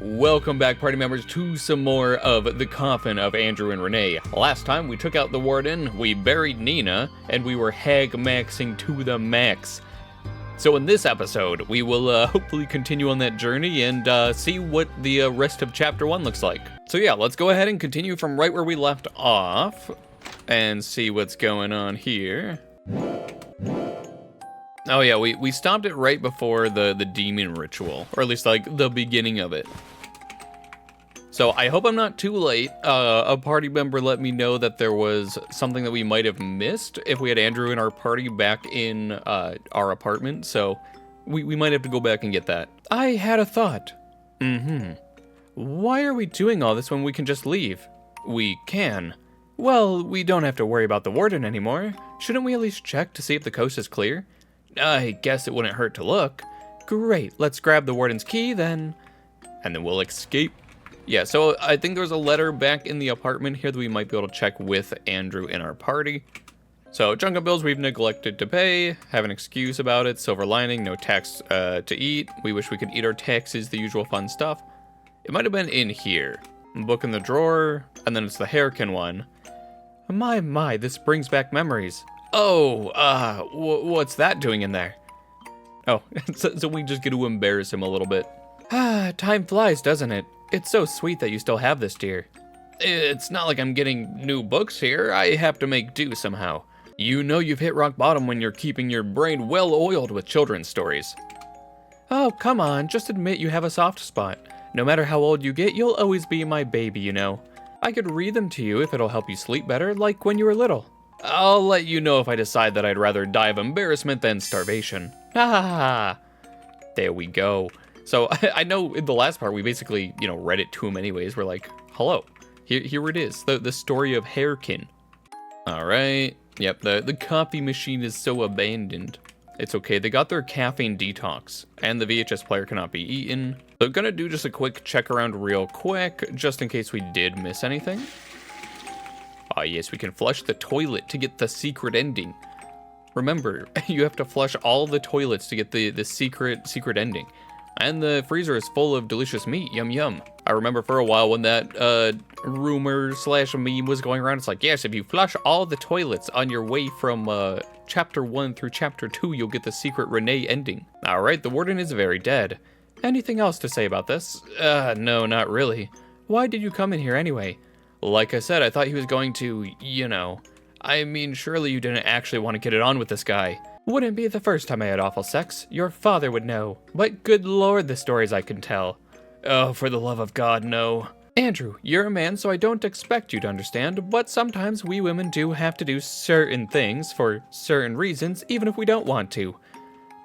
Welcome back, party members, to some more of the Coffin of Andrew and Renee. Last time, we took out the warden, we buried Nina, and we were hag-maxing to the max. So in this episode, we will hopefully continue on that journey and see what the rest of Chapter 1 looks like. So yeah, let's go ahead and continue from right where we left off, and see what's going on here. Oh yeah, we stopped it right before the demon ritual, or at least like the beginning of it. So I hope I'm not too late. A party member let me know that there was something that we might have missed if we had Andrew in our party back in our apartment, so we might have to go back and get that. I had a thought. Why are we doing all this when we can just leave? We can. Well, we don't have to worry about the warden anymore. Shouldn't we at least check to see if the coast is clear? I guess it wouldn't hurt to look. Great, let's grab the warden's key then, and then we'll escape. Yeah, so I think there's a letter back in the apartment here that we might be able to check with Andrew in our party. So, chunk of bills we've neglected to pay, have an excuse about it, silver lining, no tax to eat, we wish we could eat our taxes, the usual fun stuff. It might have been in here. Book in the drawer, and then it's the hairkin one. My, this brings back memories. Oh, what's that doing in there? Oh, so we just get to embarrass him a little bit. Time flies, doesn't it? It's so sweet that you still have this, dear. It's not like I'm getting new books here. I have to make do somehow. You know you've hit rock bottom when you're keeping your brain well oiled with children's stories. Oh, come on, just admit you have a soft spot. No matter how old you get, you'll always be my baby, you know. I could read them to you if it'll help you sleep better, like when you were little. I'll let you know if I decide that I'd rather die of embarrassment than starvation. Ha ha ha. There we go. So I know in the last part we basically, read it to him anyways. We're like, hello, here it is, the story of Hairkin. All right. Yep, the coffee machine is so abandoned. It's okay, they got their caffeine detox, and the VHS player cannot be eaten. So gonna do just a quick check around real quick, just in case we did miss anything. Ah, yes, we can flush the toilet to get the secret ending. Remember, you have to flush all the toilets to get the secret ending. And the freezer is full of delicious meat, yum yum. I remember for a while when that rumor/meme was going around, it's like, yes, if you flush all the toilets on your way from chapter 1 through chapter 2, you'll get the secret Renee ending. All right, the warden is very dead. Anything else to say about this? No, not really. Why did you come in here anyway? Like I said, I thought he was going to, I mean, surely you didn't actually want to get it on with this guy. Wouldn't be the first time I had awful sex. Your father would know. But good lord, the stories I can tell. Oh, for the love of God, no. Andrew, you're a man, so I don't expect you to understand, but sometimes we women do have to do certain things for certain reasons, even if we don't want to.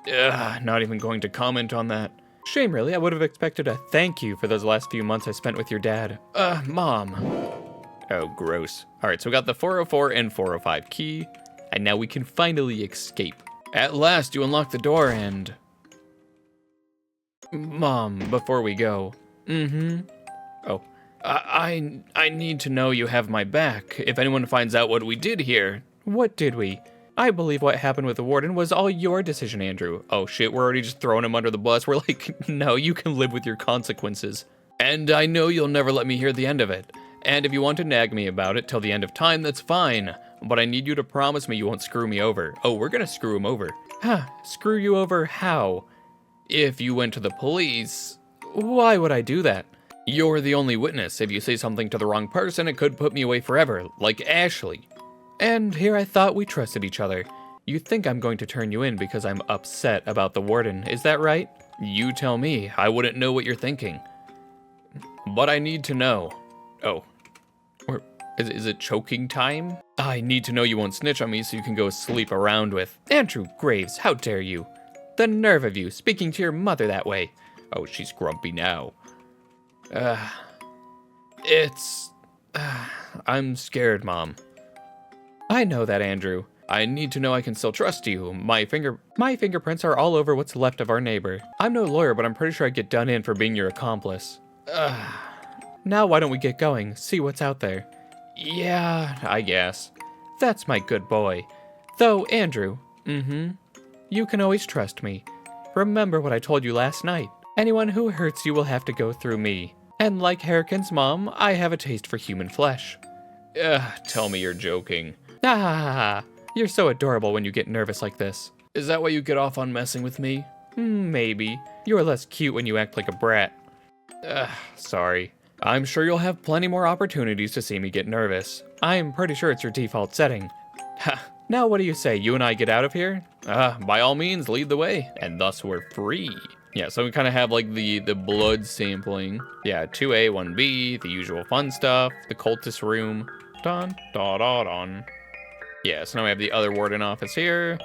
Not even going to comment on that. Shame, really. I would have expected a thank you for those last few months I spent with your dad. Mom. Oh, gross. All right, so we got the 404 and 405 key, and now we can finally escape. At last, you unlock the door and... Mom, before we go. Oh. I need to know you have my back. If anyone finds out what we did here... What did we? I believe what happened with the warden was all your decision, Andrew. Oh shit, we're already just throwing him under the bus. We're like, no, you can live with your consequences. And I know you'll never let me hear the end of it. And if you want to nag me about it till the end of time, that's fine. But I need you to promise me you won't screw me over. Oh, we're gonna screw him over. Huh, screw you over how? If you went to the police, why would I do that? You're the only witness. If you say something to the wrong person, it could put me away forever, like Ashley. And here I thought we trusted each other. You think I'm going to turn you in because I'm upset about the warden, is that right? You tell me, I wouldn't know what you're thinking. But I need to know. Oh. Or is it choking time? I need to know you won't snitch on me so you can go sleep around with. Andrew Graves, how dare you? The nerve of you, speaking to your mother that way. Oh, she's grumpy now. I'm scared, Mom. I know that, Andrew. I need to know I can still trust you. My fingerprints are all over what's left of our neighbor. I'm no lawyer, but I'm pretty sure I'd get done in for being your accomplice. Now why don't we get going, see what's out there? Yeah, I guess. That's my good boy. Though, Andrew, you can always trust me. Remember what I told you last night. Anyone who hurts you will have to go through me. And like Harrican's mom, I have a taste for human flesh. Tell me you're joking. Ah, you're so adorable when you get nervous like this. Is that why you get off on messing with me? Maybe. You're less cute when you act like a brat. Sorry. I'm sure you'll have plenty more opportunities to see me get nervous. I'm pretty sure it's your default setting. Ha, now what do you say, you and I get out of here? By all means, lead the way, and thus we're free. Yeah, so we kind of have like the blood sampling. Yeah, 2A, 1B, the usual fun stuff, the cultist room. Dun, dun, dun, dun. Yeah, so now we have the other warden office here.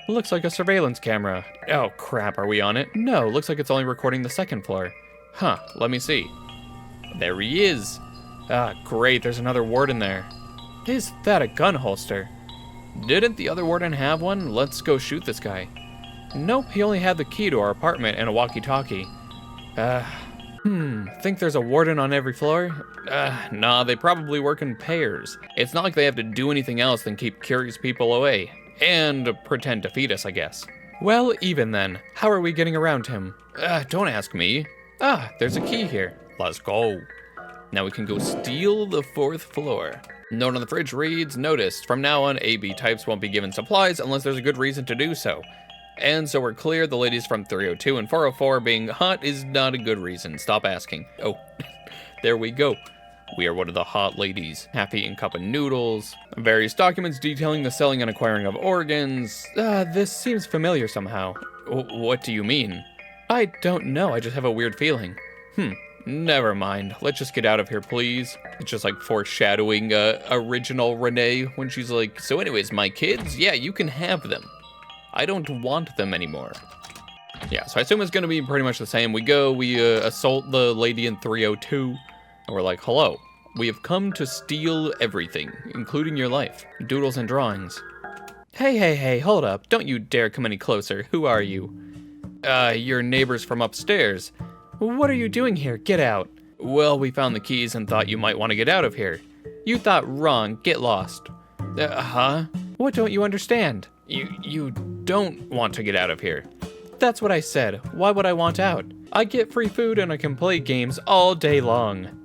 Looks like a surveillance camera. Oh crap, are we on it? No, looks like it's only recording the second floor. Huh, let me see. There he is. Great, there's another warden there. Is that a gun holster? Didn't the other warden have one? Let's go shoot this guy. Nope, he only had the key to our apartment and a walkie-talkie. Think there's a warden on every floor? Nah, they probably work in pairs. It's not like they have to do anything else than keep curious people away. And pretend to feed us, I guess. Well, even then, how are we getting around him? Don't ask me. There's a key here. Let's go. Now we can go steal the 4th floor. Note on the fridge reads, noticed, from now on, AB types won't be given supplies unless there's a good reason to do so. And so we're clear the ladies from 302 and 404 being hot is not a good reason. Stop asking. Oh, there we go. We are one of the hot ladies. Half-eaten cup of noodles. Various documents detailing the selling and acquiring of organs. This seems familiar somehow. What do you mean? I don't know, I just have a weird feeling. Never mind. Let's just get out of here, please. It's just like foreshadowing original Renee when she's like, so anyways, my kids, yeah, you can have them. I don't want them anymore. Yeah, so I assume it's gonna be pretty much the same. We assault the lady in 302, and we're like, hello, we have come to steal everything, including your life. Doodles and drawings. Hey, hold up. Don't you dare come any closer. Who are you? Your neighbors from upstairs. What are you doing here? Get out. Well, we found the keys and thought you might want to get out of here. You thought wrong. Get lost. What don't you understand? You don't want to get out of here. That's what I said. Why would I want out? I get free food and I can play games all day long.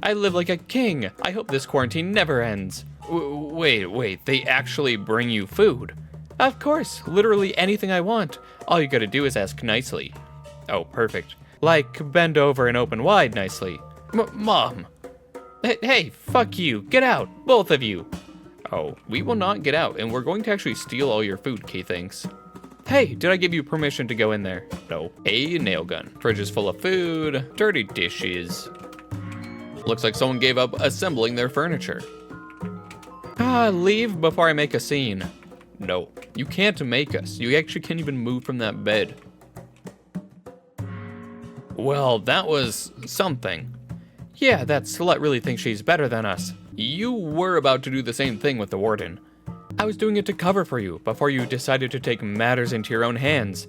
I live like a king. I hope this quarantine never ends. Wait, they actually bring you food? Of course, literally anything I want. All you gotta do is ask nicely. Oh, perfect. Like, bend over and open wide nicely. Mom. Hey, fuck you. Get out, both of you. Oh, we will not get out, and we're going to actually steal all your food, Kay thinks. Hey, did I give you permission to go in there? No. A nail gun. Fridge is full of food. Dirty dishes. Looks like someone gave up assembling their furniture. Leave before I make a scene. No, you can't make us. You actually can't even move from that bed. Well, that was something. Yeah, that slut really thinks she's better than us. You were about to do the same thing with the warden. I was doing it to cover for you before you decided to take matters into your own hands.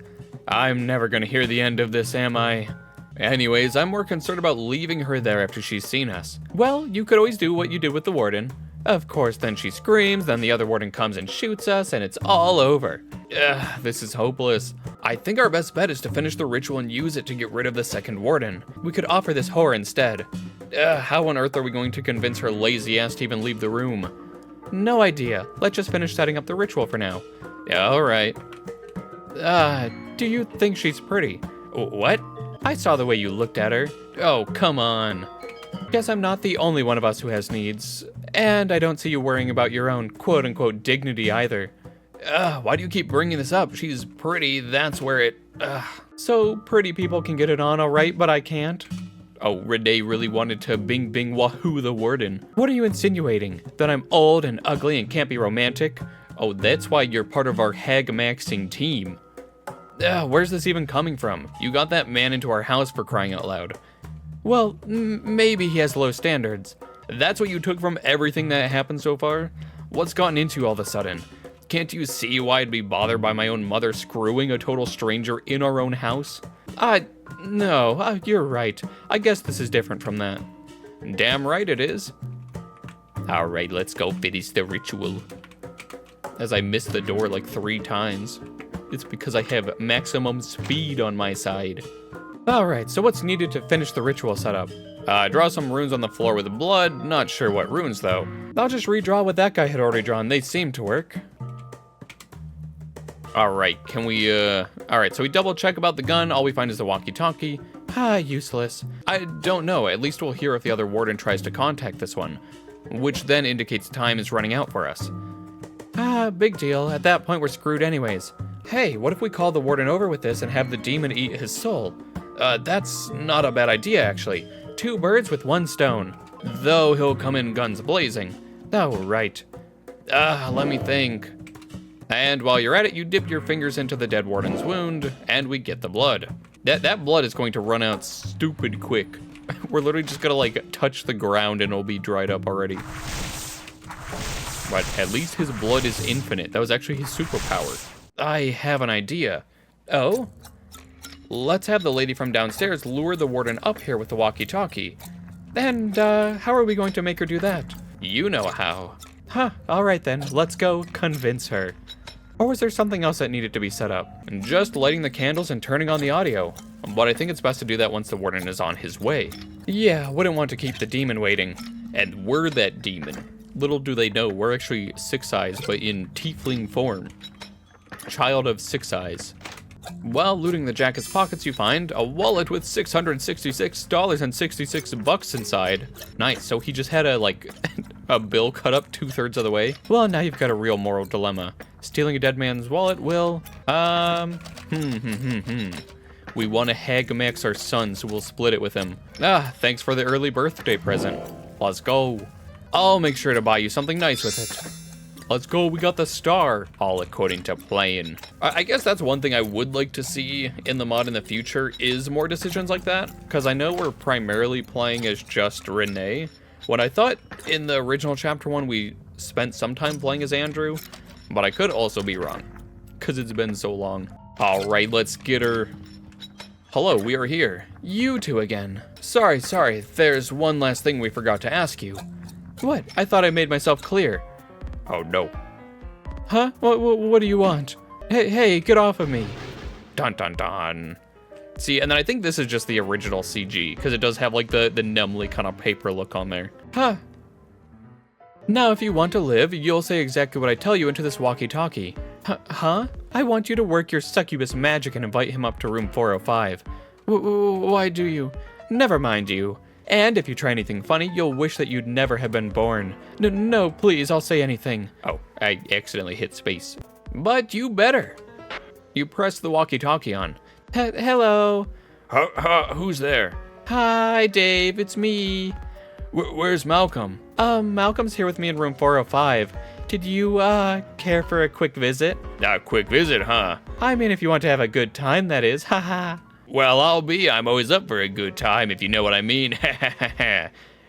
I'm never gonna hear the end of this, am I? Anyways, I'm more concerned about leaving her there after she's seen us. Well, you could always do what you did with the warden. Of course, then she screams, then the other warden comes and shoots us, and it's all over. This is hopeless. I think our best bet is to finish the ritual and use it to get rid of the second warden. We could offer this whore instead. How on earth are we going to convince her lazy ass to even leave the room? No idea. Let's just finish setting up the ritual for now. Yeah, alright. Do you think she's pretty? What? I saw the way you looked at her. Oh, come on. Guess I'm not the only one of us who has needs. And I don't see you worrying about your own quote-unquote dignity either. Why do you keep bringing this up? She's pretty, that's where it... So pretty people can get it on alright, but I can't? Oh, Renee really wanted to bing bing wahoo the warden. What are you insinuating? That I'm old and ugly and can't be romantic? Oh, that's why you're part of our hag-maxing team. Where's this even coming from? You got that man into our house for crying out loud. Well, maybe he has low standards. That's what you took from everything that happened so far? What's gotten into you all of a sudden? Can't you see why I'd be bothered by my own mother screwing a total stranger in our own house? No, you're right. I guess this is different from that. Damn right it is. Alright, let's go finish the ritual. As I missed the door like 3 times. It's because I have maximum speed on my side. Alright, so what's needed to finish the ritual setup? Draw some runes on the floor with blood. Not sure what runes, though. I'll just redraw what that guy had already drawn. They seem to work. Alright, can we, Alright, so we double check about the gun. All we find is the walkie-talkie. Useless. I don't know. At least we'll hear if the other warden tries to contact this one, which then indicates time is running out for us. Big deal. At that point, we're screwed anyways. Hey, what if we call the warden over with this and have the demon eat his soul? That's not a bad idea, actually. 2 birds with 1 stone. Though he'll come in guns blazing. Oh, right. Let me think. And while you're at it, you dip your fingers into the dead warden's wound, and we get the blood. That blood is going to run out stupid quick. We're literally just gonna, like, touch the ground and it'll be dried up already. But at least his blood is infinite. That was actually his superpower. I have an idea. Oh? Let's have the lady from downstairs lure the warden up here with the walkie-talkie. And, how are we going to make her do that? You know how. Alright then, let's go convince her. Or was there something else that needed to be set up? Just lighting the candles and turning on the audio. But I think it's best to do that once the warden is on his way. Yeah, wouldn't want to keep the demon waiting. And we're that demon. Little do they know, we're actually Six Eyes, but in Tiefling form. Child of Six Eyes. While looting the jacket's pockets, you find a wallet with $666.66 inside. Nice, so he just had a, like, a bill cut up 2/3 of the way. Well, now you've got a real moral dilemma. Stealing a dead man's wallet will, We want to hag max our son, so we'll split it with him. Thanks for the early birthday present. Let's go. I'll make sure to buy you something nice with it. Let's go, we got the star. All according to plan. I guess that's one thing I would like to see in the mod in the future is more decisions like that. Because I know we're primarily playing as just Renee. When I thought in the original chapter 1 we spent some time playing as Andrew. But I could also be wrong. Because it's been so long. Alright, let's get her. Hello, we are here. You two again. Sorry. There's one last thing we forgot to ask you. What? I thought I made myself clear. Oh no. Huh? What do you want? Hey, get off of me. Dun dun dun. See, and then I think this is just the original CG, because it does have like the numbly kind of paper look on there. Now if you want to live, you'll say exactly what I tell you into this walkie-talkie. Huh? I want you to work your succubus magic and invite him up to room 405. Why do you? Never mind you. And if you try anything funny, you'll wish that you'd never have been born. No, please, I'll say anything. Oh, I accidentally hit space. But you better. You press the walkie-talkie on. Hello. Who's there? Hi, Dave, it's me. Where's Malcolm? Malcolm's here with me in room 405. Did you, care for a quick visit? A quick visit, huh? I mean, if you want to have a good time, that is, haha. Well, I'm always up for a good time, if you know what I mean.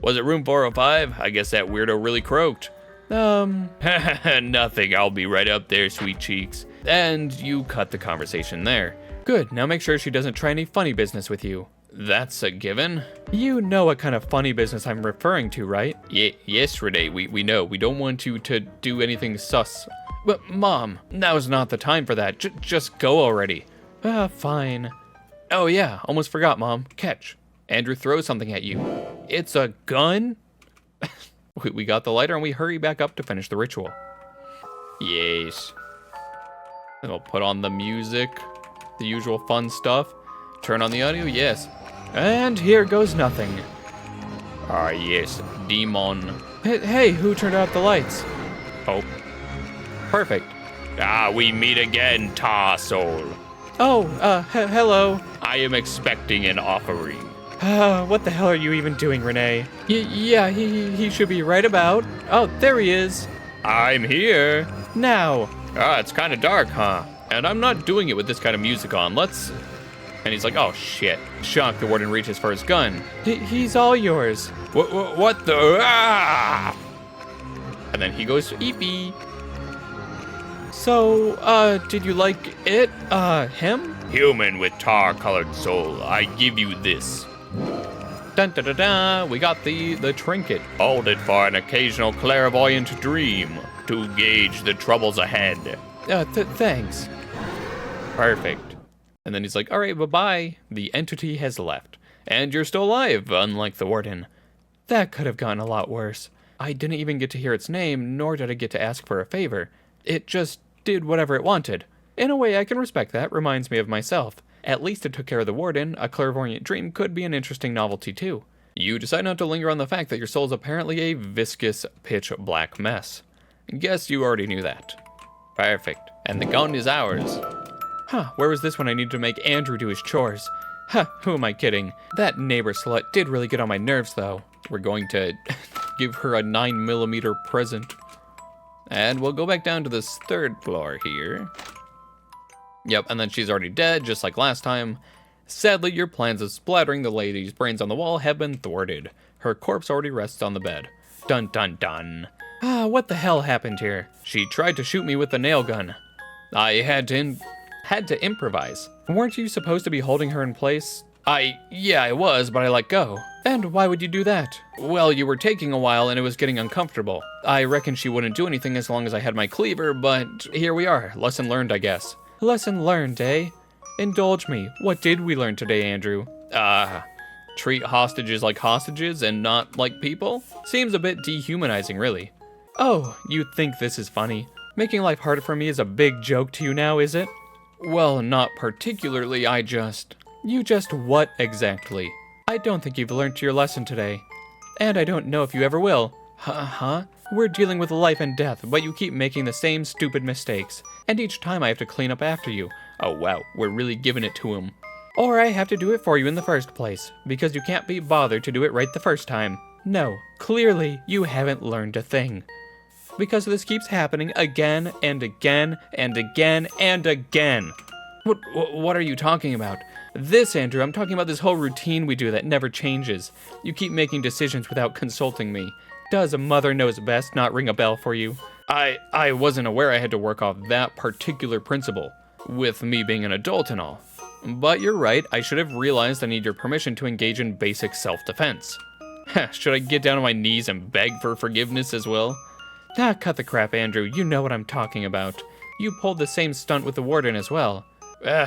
Was it room 405? I guess that weirdo really croaked. Nothing, I'll be right up there, sweet cheeks. And you cut the conversation there. Good, now make sure she doesn't try any funny business with you. That's a given. You know what kind of funny business I'm referring to, right? Yes, Renee, we know. We don't want you to do anything sus. But, Mom, now's not the time for that. Just go already. Fine. Oh yeah, almost forgot, Mom. Catch. Andrew throws something at you. It's a gun? We got the lighter and we hurry back up to finish the ritual. Yes. And we'll put on the music, the usual fun stuff. Turn on the audio, yes. And here goes nothing. Yes, demon. Hey, who turned out the lights? Oh. Perfect. We meet again, Soul. Oh, hello. I am expecting an offering. What the hell are you even doing, Renee? Yeah, he should be right about. Oh, there he is. I'm here. Now. It's kind of dark, huh? And I'm not doing it with this kind of music on. Let's... And he's like, oh shit. Shocked, the warden reaches for his gun. He's all yours. What the... And then he goes, eepee. So, did you like it, him? Human with tar-colored soul, I give you this. Dun da da da, we got the trinket. Hold it for an occasional clairvoyant dream to gauge the troubles ahead. Thanks. Perfect. And then he's like, all right, bye-bye. The entity has left. And you're still alive, unlike the warden. That could have gone a lot worse. I didn't even get to hear its name, nor did I get to ask for a favor. It just did whatever it wanted. In a way, I can respect that. Reminds me of myself. At least it took care of the warden. A clairvoyant dream could be an interesting novelty, too. You decide not to linger on the fact that your soul's apparently a viscous, pitch-black mess. Guess you already knew that. Perfect. And the gun is ours. Huh, where was this when I needed to make Andrew do his chores? Huh, who am I kidding? That neighbor slut did really get on my nerves, though. We're going to give her a 9mm present. And we'll go back down to this 3rd floor here. Yep, and then she's already dead, just like last time. Sadly, your plans of splattering the lady's brains on the wall have been thwarted. Her corpse already rests on the bed. Dun dun dun. Ah, what the hell happened here? She tried to shoot me with the nail gun. I had to improvise. Weren't you supposed to be holding her in place? Yeah, I was, but I let go. And why would you do that? Well, you were taking a while and it was getting uncomfortable. I reckon she wouldn't do anything as long as I had my cleaver, but here we are. Lesson learned, I guess. Lesson learned, eh? Indulge me. What did we learn today, Andrew? Treat hostages like hostages and not like people? Seems a bit dehumanizing, really. Oh, you think this is funny? Making life harder for me is a big joke to you now, is it? Well, not particularly, You just what exactly? I don't think you've learned your lesson today. And I don't know if you ever will. Huh? We're dealing with life and death, but you keep making the same stupid mistakes. And each time I have to clean up after you. Oh wow, we're really giving it to him. Or I have to do it for you in the first place, because you can't be bothered to do it right the first time. No, clearly you haven't learned a thing. Because this keeps happening again and again and again and again. What are you talking about? This, Andrew, I'm talking about this whole routine we do that never changes. You keep making decisions without consulting me. Does a mother knows best not ring a bell for you? I wasn't aware I had to work off that particular principle, with me being an adult and all. But you're right, I should have realized I need your permission to engage in basic self-defense. Should I get down on my knees and beg for forgiveness as well? Ah, cut the crap, Andrew, you know what I'm talking about. You pulled the same stunt with the warden as well.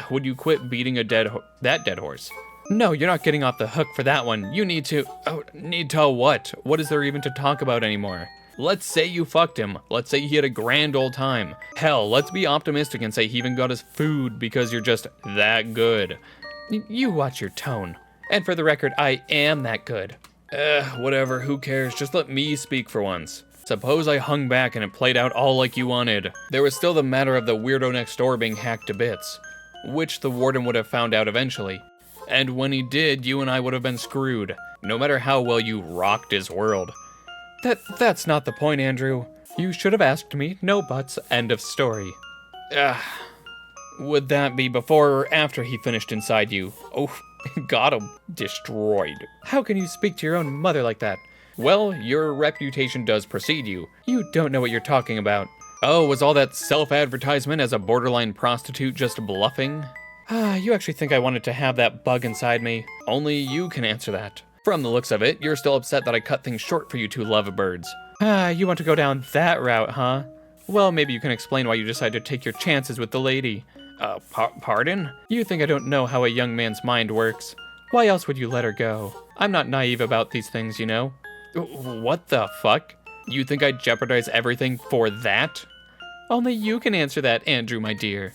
Would you quit beating that dead horse? No, you're not getting off the hook for that one. You need to... Oh, need to what? What is there even to talk about anymore? Let's say you fucked him. Let's say he had a grand old time. Hell, let's be optimistic and say he even got his food because you're just that good. You watch your tone. And for the record, I am that good. Whatever, who cares? Just let me speak for once. Suppose I hung back and it played out all like you wanted. There was still the matter of the weirdo next door being hacked to bits, which the warden would have found out eventually. And when he did, you and I would have been screwed, no matter how well you rocked his world. That's not the point, Andrew. You should have asked me, no buts, end of story. Would that be before or after he finished inside you? Oh, got him. Destroyed. How can you speak to your own mother like that? Well, your reputation does precede you. You don't know what you're talking about. Oh, was all that self-advertisement as a borderline prostitute just bluffing? You actually think I wanted to have that bug inside me? Only you can answer that. From the looks of it, you're still upset that I cut things short for you two lovebirds. You want to go down that route, huh? Well, maybe you can explain why you decided to take your chances with the lady. Pardon? You think I don't know how a young man's mind works? Why else would you let her go? I'm not naive about these things, you know? What the fuck? You think I'd jeopardize everything for that? Only you can answer that, Andrew, my dear.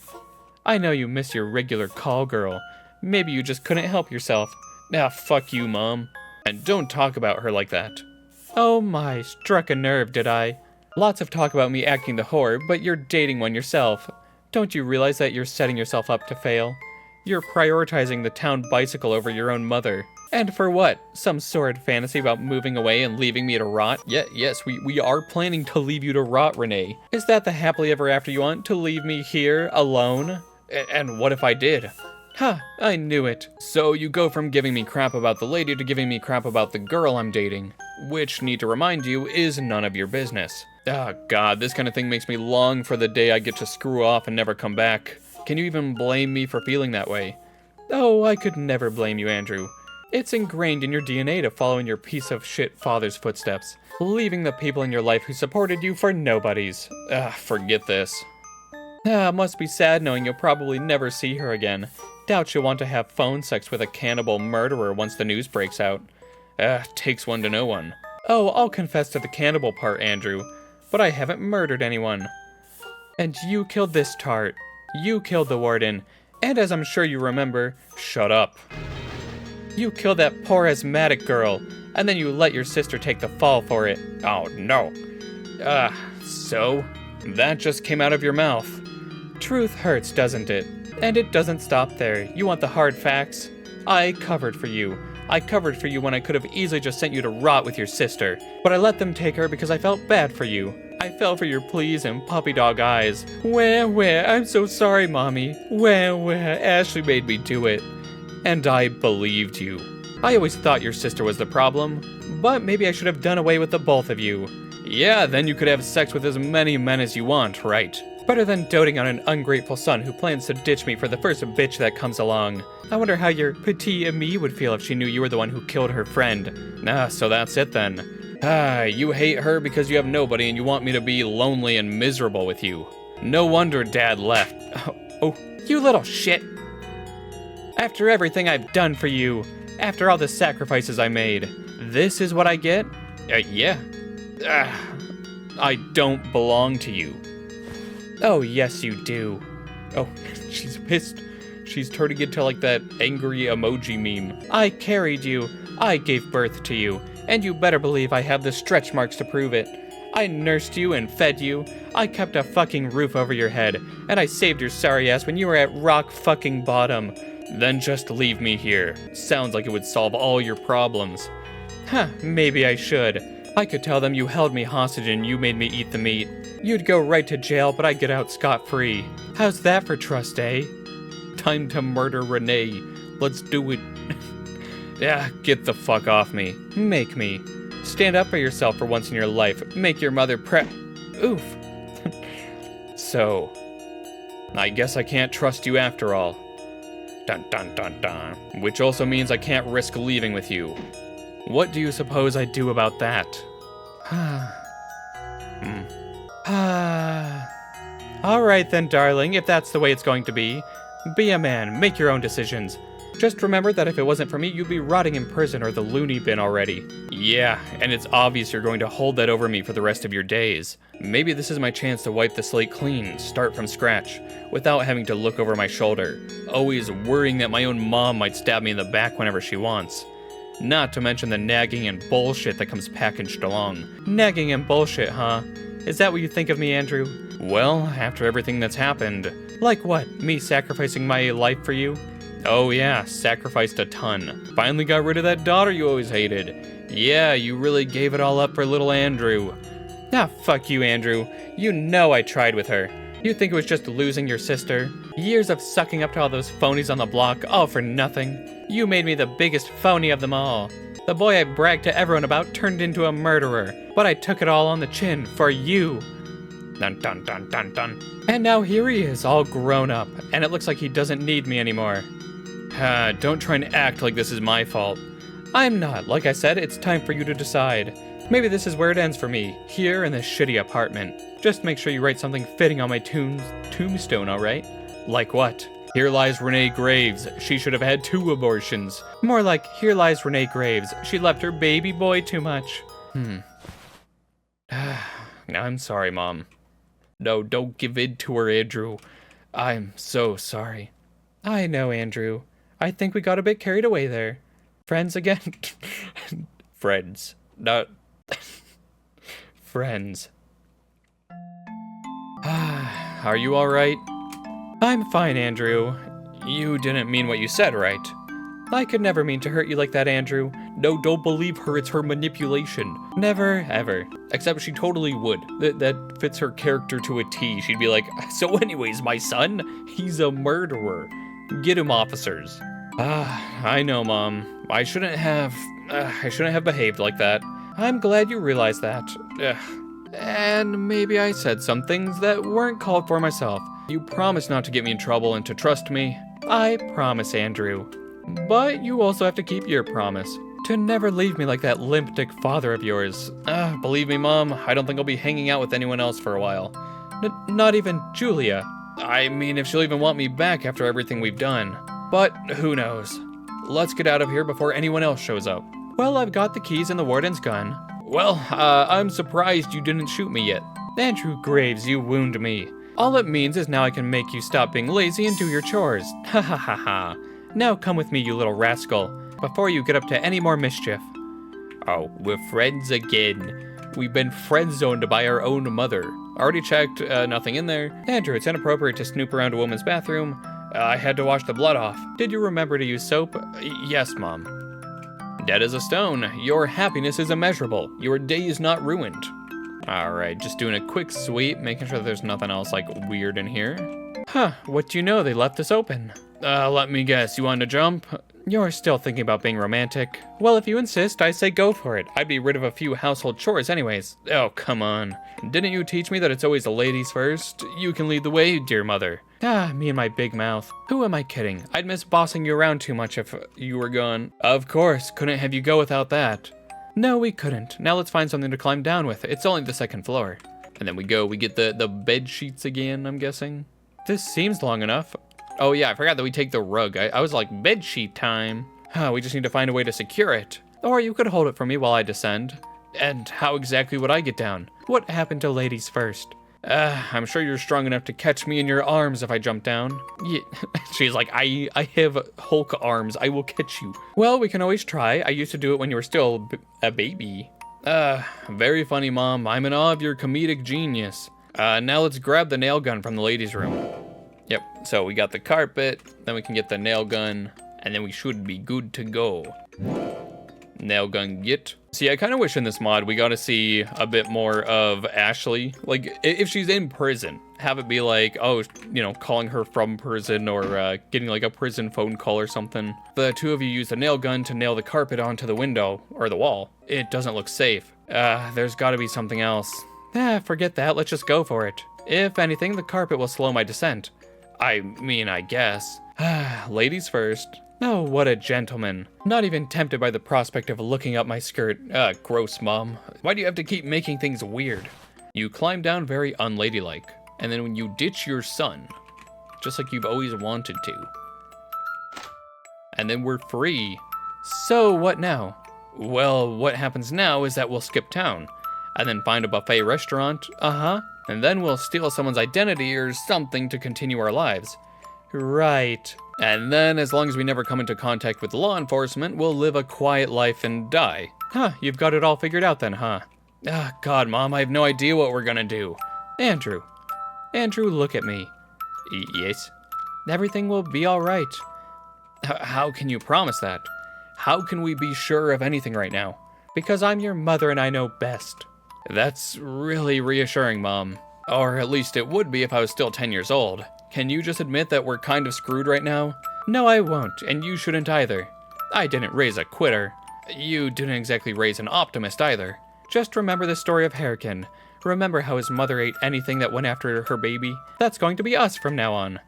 I know you miss your regular call girl. Maybe you just couldn't help yourself. Fuck you, Mom. And don't talk about her like that. Oh my, struck a nerve, did I? Lots of talk about me acting the whore, but you're dating one yourself. Don't you realize that you're setting yourself up to fail? You're prioritizing the town bicycle over your own mother. And for what? Some sordid fantasy about moving away and leaving me to rot? Yes, we are planning to leave you to rot, Renee. Is that the happily ever after you want? To leave me here, alone? And what if I did? I knew it. So you go from giving me crap about the lady to giving me crap about the girl I'm dating. Which, need to remind you, is none of your business. God, this kind of thing makes me long for the day I get to screw off and never come back. Can you even blame me for feeling that way? Oh, I could never blame you, Andrew. It's ingrained in your DNA to follow in your piece of shit father's footsteps, leaving the people in your life who supported you for nobodies. Forget this. Must be sad knowing you'll probably never see her again. Doubt you'll want to have phone sex with a cannibal murderer once the news breaks out. Takes one to know one. Oh, I'll confess to the cannibal part, Andrew, but I haven't murdered anyone. And you killed this tart. You killed the warden. And as I'm sure you remember, shut up. You killed that poor asthmatic girl, and then you let your sister take the fall for it. Oh, no. So? That just came out of your mouth. Truth hurts, doesn't it? And it doesn't stop there. You want the hard facts? I covered for you. I covered for you when I could have easily just sent you to rot with your sister. But I let them take her because I felt bad for you. I fell for your pleas and puppy dog eyes. Wah, I'm so sorry, Mommy. Wah, Ashley made me do it. And I believed you. I always thought your sister was the problem, but maybe I should have done away with the both of you. Yeah, then you could have sex with as many men as you want, right? Better than doting on an ungrateful son who plans to ditch me for the first bitch that comes along. I wonder how your petite amie would feel if she knew you were the one who killed her friend. So that's it then. You hate her because you have nobody and you want me to be lonely and miserable with you. No wonder Dad left. Oh, you little shit. After everything I've done for you, after all the sacrifices I made, this is what I get? Yeah. I don't belong to you. Oh, yes you do. Oh, she's pissed. She's turning into like that angry emoji meme. I carried you. I gave birth to you. And you better believe I have the stretch marks to prove it. I nursed you and fed you. I kept a fucking roof over your head. And I saved your sorry ass when you were at rock fucking bottom. Then just leave me here. Sounds like it would solve all your problems. Maybe I should. I could tell them you held me hostage and you made me eat the meat. You'd go right to jail, but I'd get out scot-free. How's that for trust, eh? Time to murder Renee. Let's do it. Get the fuck off me. Make me. Stand up for yourself for once in your life. Make your mother Oof. So, I guess I can't trust you after all. Dun dun dun dun. Which also means I can't risk leaving with you. What do you suppose I'd do about that? Alright then, darling, if that's the way it's going to be. Be a man, make your own decisions. Just remember that if it wasn't for me, you'd be rotting in prison or the loony bin already. Yeah, and it's obvious you're going to hold that over me for the rest of your days. Maybe this is my chance to wipe the slate clean, start from scratch, without having to look over my shoulder, always worrying that my own mom might stab me in the back whenever she wants. Not to mention the nagging and bullshit that comes packaged along. Nagging and bullshit, huh? Is that what you think of me, Andrew? Well, after everything that's happened. Like what? Me sacrificing my life for you? Oh yeah, sacrificed a ton. Finally got rid of that daughter you always hated. Yeah, you really gave it all up for little Andrew. Fuck you, Andrew. You know I tried with her. You think it was just losing your sister? Years of sucking up to all those phonies on the block, all for nothing. You made me the biggest phony of them all. The boy I bragged to everyone about turned into a murderer, but I took it all on the chin for you. Dun dun dun dun dun. And now here he is, all grown up, and it looks like he doesn't need me anymore. Don't try and act like this is my fault. I'm not. Like I said, it's time for you to decide. Maybe this is where it ends for me, here in this shitty apartment. Just make sure you write something fitting on my tombstone, alright? Like what? Here lies Renee Graves. She should have had 2 abortions. More like, here lies Renee Graves. She loved her baby boy too much. I'm sorry, Mom. No, don't give in to her, Andrew. I'm so sorry. I know, Andrew. I think we got a bit carried away there. Friends again? Friends. Not... Friends. Are you alright? I'm fine, Andrew. You didn't mean what you said, right? I could never mean to hurt you like that, Andrew. No, don't believe her, it's her manipulation. Never, ever. Except she totally would. That fits her character to a T. She'd be like, so anyways, my son, he's a murderer. Get him, officers. I know, Mom. I shouldn't have behaved like that. I'm glad you realized that. And maybe I said some things that weren't called for myself. You promised not to get me in trouble and to trust me. I promise, Andrew. But you also have to keep your promise. To never leave me like that limp dick father of yours. Believe me, Mom, I don't think I'll be hanging out with anyone else for a while. Not even Julia. I mean, if she'll even want me back after everything we've done. But who knows? Let's get out of here before anyone else shows up. Well, I've got the keys and the warden's gun. Well, I'm surprised you didn't shoot me yet. Andrew Graves, you wound me. All it means is now I can make you stop being lazy and do your chores. Ha ha ha ha. Now come with me, you little rascal, before you get up to any more mischief. Oh, we're friends again. We've been friend-zoned by our own mother. Already checked, nothing in there. Andrew, it's inappropriate to snoop around a woman's bathroom. I had to wash the blood off. Did you remember to use soap? Yes, Mom. Dead as a stone. Your happiness is immeasurable. Your day is not ruined. Alright, just doing a quick sweep, making sure there's nothing else, like, weird in here. Huh, what do you know? They left us open. Let me guess, you want to jump? You're still thinking about being romantic. Well, if you insist, I say go for it. I'd be rid of a few household chores anyways. Oh, come on. Didn't you teach me that it's always the ladies first? You can lead the way, dear mother. Ah, me and my big mouth. Who am I kidding? I'd miss bossing you around too much if you were gone. Of course, couldn't have you go without that. No, we couldn't. Now let's find something to climb down with. It's only the second floor. And then we get the bed sheets again, I'm guessing. This seems long enough. Oh yeah, I forgot that we take the rug. I was like, bed sheet time. We just need to find a way to secure it. Or you could hold it for me while I descend. And how exactly would I get down? What happened to ladies first? I'm sure you're strong enough to catch me in your arms if I jump down. Yeah. She's like, I have Hulk arms. I will catch you. Well, we can always try. I used to do it when you were still a baby. Very funny, Mom. I'm in awe of your comedic genius. Now let's grab the nail gun from the ladies' room. Yep, so we got the carpet, then we can get the nail gun, and then we should be good to go. Nail gun get. See, I kind of wish in this mod we got to see a bit more of Ashley. Like, if she's in prison, have it be like, oh, you know, calling her from prison or getting like a prison phone call or something. The two of you use the nail gun to nail the carpet onto the window or the wall. It doesn't look safe. There's got to be something else. Forget that. Let's just go for it. If anything, the carpet will slow my descent. I mean, I guess. Ladies first. Oh, what a gentleman. Not even tempted by the prospect of looking up my skirt. Gross, Mom. Why do you have to keep making things weird? You climb down very unladylike. And then when you ditch your son, just like you've always wanted to. And then we're free. So what now? Well, what happens now is that we'll skip town. And then find a buffet restaurant. And then we'll steal someone's identity or something to continue our lives. Right. And then, as long as we never come into contact with law enforcement, we'll live a quiet life and die. You've got it all figured out then, huh? God, Mom, I have no idea what we're gonna do. Andrew, look at me. Yes? Everything will be all right. How can you promise that? How can we be sure of anything right now? Because I'm your mother and I know best. That's really reassuring, Mom. Or at least it would be if I was still 10 years old. Can you just admit that we're kind of screwed right now? No, I won't, and you shouldn't either. I didn't raise a quitter. You didn't exactly raise an optimist either. Just remember the story of Harrican. Remember how his mother ate anything that went after her baby? That's going to be us from now on.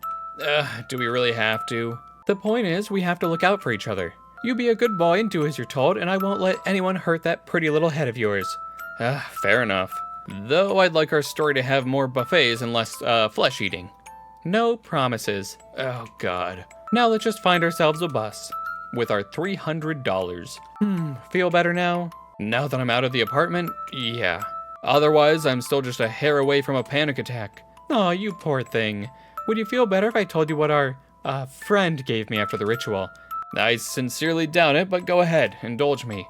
Do we really have to? The point is, we have to look out for each other. You be a good boy and do as you're told, and I won't let anyone hurt that pretty little head of yours. Fair enough. Though I'd like our story to have more buffets and less, flesh eating. No promises. Oh, God. Now let's just find ourselves a bus. With our $300. Feel better now? Now that I'm out of the apartment? Yeah. Otherwise, I'm still just a hair away from a panic attack. Aw, you poor thing. Would you feel better if I told you what our, friend gave me after the ritual? I sincerely doubt it, but go ahead, indulge me.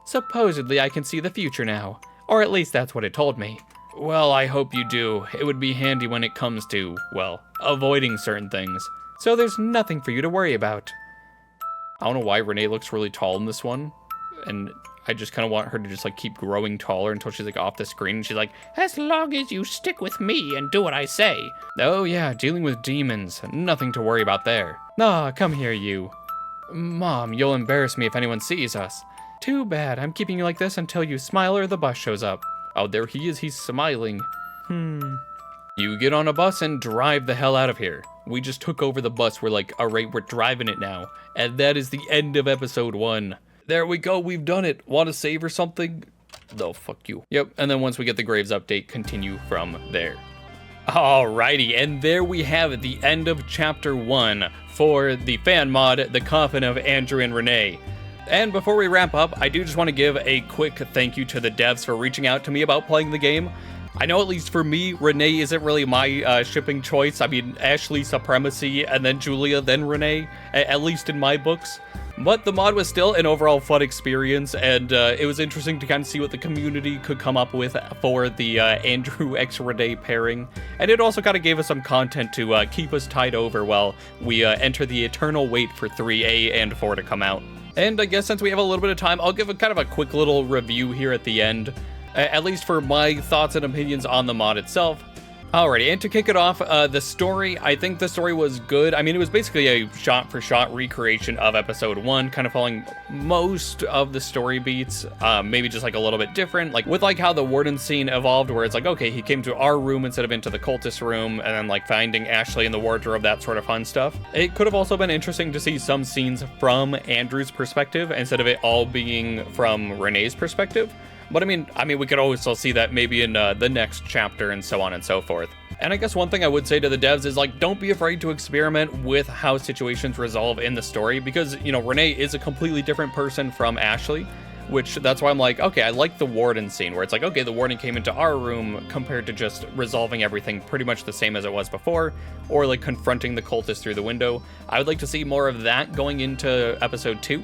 Supposedly, I can see the future now. Or at least that's what it told me. Well, I hope you do. It would be handy when it comes to, well, avoiding certain things. So there's nothing for you to worry about. I don't know why Renee looks really tall in this one. And I just kind of want her to just, like, keep growing taller until she's, like, off the screen. And she's like, as long as you stick with me and do what I say. Oh, yeah, dealing with demons. Nothing to worry about there. Come here, you. Mom, you'll embarrass me if anyone sees us. Too bad. I'm keeping you like this until you smile or the bus shows up. Oh, there he is. He's smiling. You get on a bus and drive the hell out of here. We just took over the bus. We're like, all right, we're driving it now. And that is the end of episode 1. There we go. We've done it. Want to save or something? No, fuck you. Yep. And then once we get the Graves update, continue from there. Alrighty, and there we have it, the end of Chapter 1 for the fan mod, The Coffin of Andrew and Renee. And before we wrap up, I do just want to give a quick thank you to the devs for reaching out to me about playing the game. I know, at least for me, Renee isn't really my shipping choice. I mean, Ashley supremacy, and then Julia, then Renee, at least in my books. But the mod was still an overall fun experience, and it was interesting to kind of see what the community could come up with for the Andrew x Renee pairing. And it also kind of gave us some content to keep us tied over while we enter the eternal wait for 3A and 4 to come out. And I guess since we have a little bit of time, I'll give a kind of a quick little review here at the end, at least for my thoughts and opinions on the mod itself. Alrighty, and to kick it off, the story, I think the story was good. I mean, it was basically a shot-for-shot recreation of episode 1, kind of following most of the story beats, maybe just like a little bit different, like with like how the warden scene evolved, where it's like, okay, he came to our room instead of into the cultist room, and then like finding Ashley in the wardrobe, that sort of fun stuff. It could have also been interesting to see some scenes from Andrew's perspective, instead of it all being from Renee's perspective. But I mean, we could always still see that maybe in the next chapter and so on and so forth. And I guess one thing I would say to the devs is, like, don't be afraid to experiment with how situations resolve in the story, because, you know, Renee is a completely different person from Ashley, which that's why I'm like, okay, I like the warden scene, where it's like, okay, the warden came into our room compared to just resolving everything pretty much the same as it was before, or like confronting the cultist through the window. I would like to see more of that going into episode 2.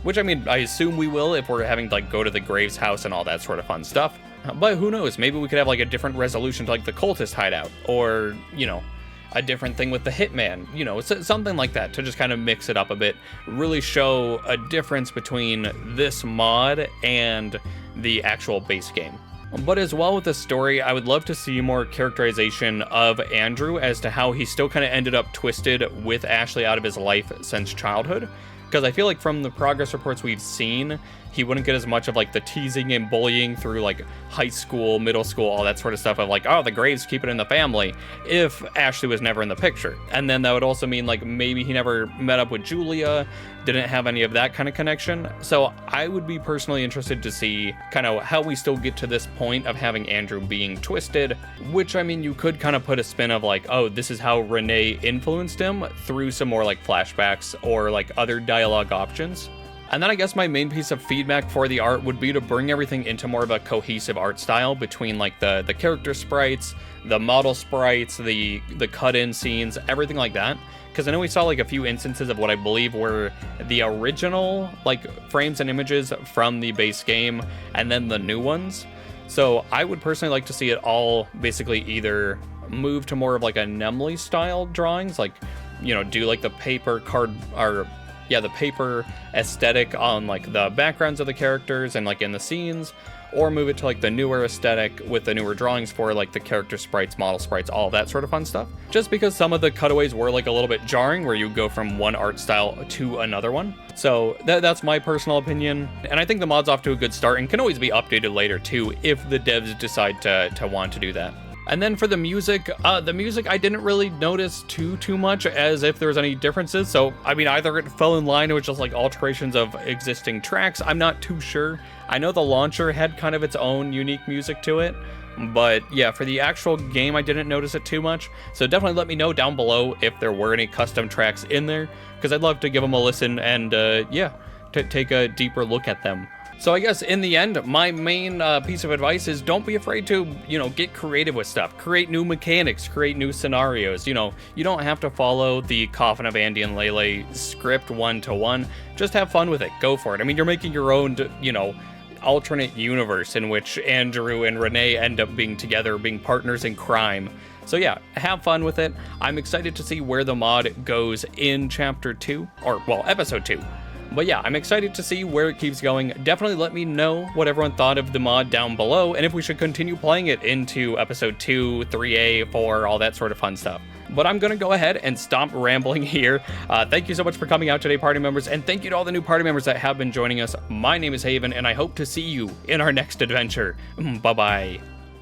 Which, I mean, I assume we will if we're having to, like, go to the Graves house and all that sort of fun stuff. But who knows, maybe we could have, like, a different resolution to, like, the cultist hideout. Or, you know, a different thing with the hitman. You know, something like that to just kind of mix it up a bit. Really show a difference between this mod and the actual base game. But as well with the story, I would love to see more characterization of Andrew as to how he still kind of ended up twisted with Ashley out of his life since childhood. Because I feel like from the progress reports we've seen, he wouldn't get as much of like the teasing and bullying through like high school, middle school, all that sort of stuff of like, oh, the Graves keep it in the family, if Ashley was never in the picture. And then that would also mean like maybe he never met up with Julia, didn't have any of that kind of connection. So I would be personally interested to see kind of how we still get to this point of having Andrew being twisted, which, I mean, you could kind of put a spin of like, oh, this is how Renee influenced him through some more like flashbacks or like other dialogue options. And then I guess my main piece of feedback for the art would be to bring everything into more of a cohesive art style between like the character sprites, the model sprites, the cut-in scenes, everything like that. Because I know we saw like a few instances of what I believe were the original like frames and images from the base game and then the new ones. So I would personally like to see it all basically either move to more of like a Nemley style drawings, like, you know, do like the paper card or the paper aesthetic on like the backgrounds of the characters and like in the scenes, or move it to like the newer aesthetic with the newer drawings for like the character sprites, model sprites, all that sort of fun stuff. Just because some of the cutaways were like a little bit jarring where you go from one art style to another one. So that's my personal opinion. And I think the mod's off to a good start and can always be updated later too if the devs decide to want to do that. And then for the music I didn't really notice too much as if there was any differences. So, I mean, either it fell in line or it's just like alterations of existing tracks. I'm not too sure. I know the launcher had kind of its own unique music to it. But yeah, for the actual game, I didn't notice it too much. So definitely let me know down below if there were any custom tracks in there, because I'd love to give them a listen and to take a deeper look at them. So I guess in the end, my main piece of advice is don't be afraid to, you know, get creative with stuff. Create new mechanics, create new scenarios. You know, you don't have to follow the Coffin of Andy and Leyley script one-to-one. Just have fun with it. Go for it. I mean, you're making your own, you know, alternate universe in which Andrew and Renee end up being together, being partners in crime. So yeah, have fun with it. I'm excited to see where the mod goes in chapter 2, or well, episode 2. But yeah, I'm excited to see where it keeps going. Definitely let me know what everyone thought of the mod down below, and if we should continue playing it into episode 2, 3A, 4, all that sort of fun stuff. But I'm gonna go ahead and stop rambling here. Thank you so much for coming out today, party members, and thank you to all the new party members that have been joining us. My name is Haven, and I hope to see you in our next adventure. Bye-bye.